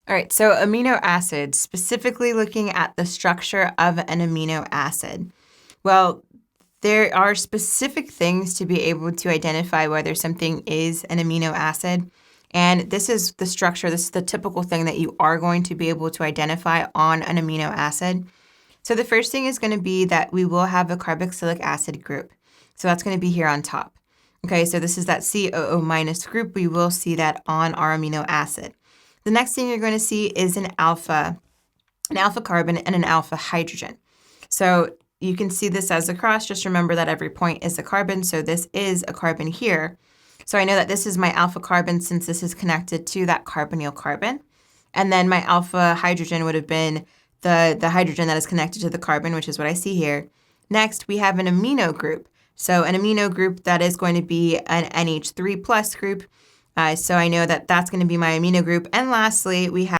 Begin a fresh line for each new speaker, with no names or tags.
All right, so amino acids, specifically looking at the structure of an amino acid. Well, there are specific things to be able to identify whether something is an amino acid. And this is the structure, this is the typical thing that you are going to be able to identify on an amino acid. So the first thing is going to be that we will have a carboxylic acid group. So that's going to be here on top. Okay, so this is that COO minus group. We will see that on our amino acid. The next thing you're going to see is an alpha carbon and an alpha hydrogen. So you can see this as a cross. Just remember that every point is a carbon. So this is a carbon here. So I know that this is my alpha carbon since this is connected to that carbonyl carbon. And then my alpha hydrogen would have been the hydrogen that is connected to the carbon, which is what I see here. Next, we have an amino group. So an amino group that is going to be an NH3 plus group. So I know that that's going to be my amino group. And lastly, we have